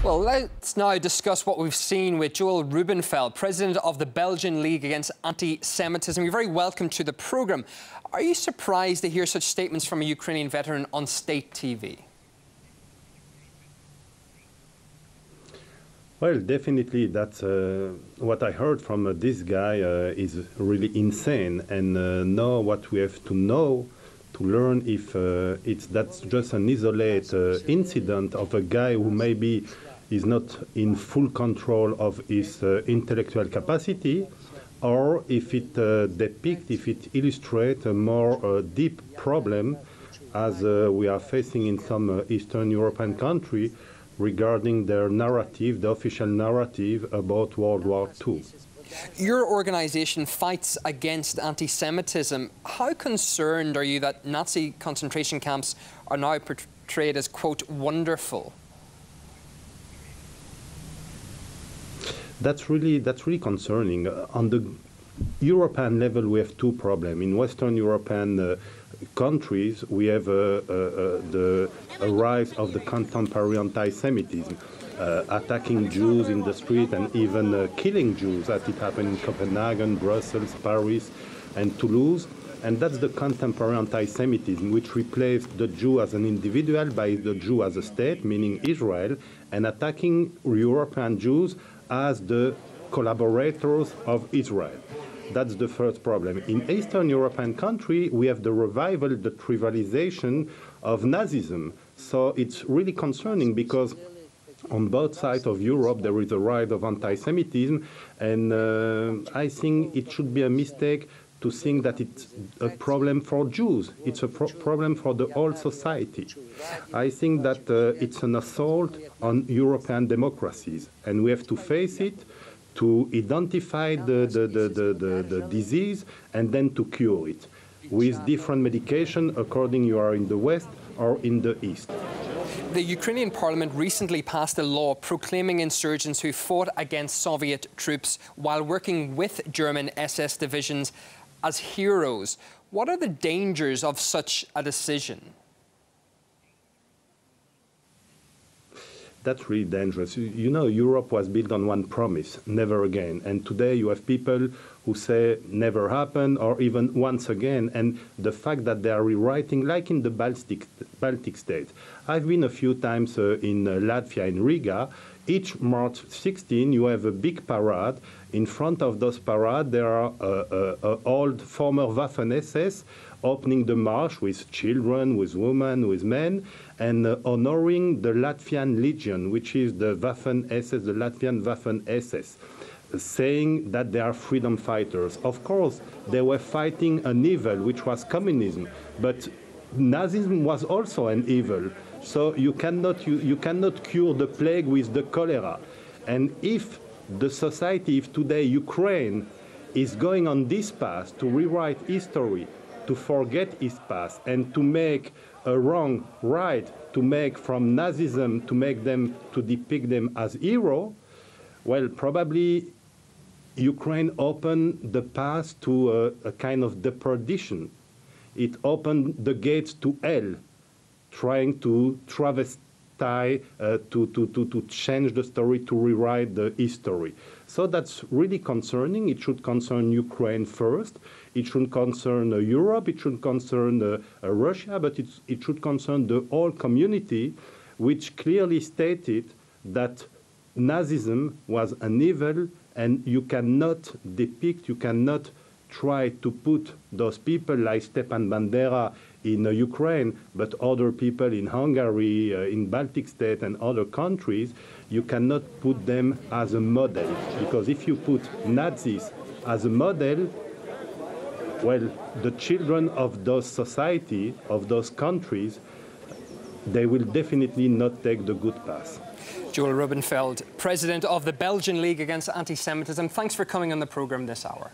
Well, let's now discuss what we've seen with Joel Rubinfeld, president of the Belgian League Against Anti-Semitism. You're very welcome to the programme. Are you surprised to hear such statements from a Ukrainian veteran on state TV? Well, definitely, that's what I heard from this guy is really insane. And now what we have to know to learn if that's just an isolated incident of a guy who maybe is not in full control of his intellectual capacity, or if it depicts, if it illustrates a more deep problem as we are facing in some Eastern European countries regarding their narrative, the official narrative about World War II. Your organisation fights against anti-Semitism. How concerned are you that Nazi concentration camps are now portrayed as, quote, wonderful? That's really concerning. On the European level, we have two problems. In Western European countries, we have the rise of the contemporary anti-Semitism, attacking Jews in the street and even killing Jews, as it happened in Copenhagen, Brussels, Paris, and Toulouse. And that's the contemporary anti-Semitism, which replaced the Jew as an individual by the Jew as a state, meaning Israel, and attacking European Jews as the collaborators of Israel. That's the first problem. In Eastern European countries, we have the revival, the trivialization of Nazism. So it's really concerning because on both sides of Europe, there is a rise of anti-Semitism, and I think it should be a mistake to think that it's a problem for Jews. It's a problem for the whole society. I think that it's an assault on European democracies, and we have to face it, to identify the disease, and then to cure it with different medication according you are in the West or in the East. The Ukrainian parliament recently passed a law proclaiming insurgents who fought against Soviet troops while working with German SS divisions as heroes. What are the dangers of such a decision? That's really dangerous. You know, Europe was built on one promise, never again. And today you have people who say never happened or even once again. And the fact that they are rewriting, like in the Baltic states. I've been a few times in Latvia, in Riga. Each March 16, you have a big parade. In front of those parades, there are old former Waffen-SS opening the march with children, with women, with men, and honoring the Latvian Legion, which is the Waffen-SS, the Latvian Waffen-SS, saying that they are freedom fighters. Of course, they were fighting an evil, which was communism, but Nazism was also an evil. So you cannot cure the plague with the cholera. And if the society, if today Ukraine is going on this path to rewrite history, to forget its past, and to make a wrong right, to make from Nazism, to depict them as heroes, well, probably Ukraine opened the path to a kind of deperdition. It opened the gates to hell, trying to travesty, to change the story, to rewrite the history. So that's really concerning. It should concern Ukraine first. It should concern Europe. It should concern Russia, but it should concern the whole community, which clearly stated that Nazism was an evil, and you cannot depict, you cannot try to put those people like Stepan Bandera in Ukraine, but other people in Hungary, in Baltic states and other countries, you cannot put them as a model. Because if you put Nazis as a model, well, the children of those society, of those countries, they will definitely not take the good path. Joel Rubinfeld, president of the Belgian League Against Anti-Semitism, thanks for coming on the programme this hour.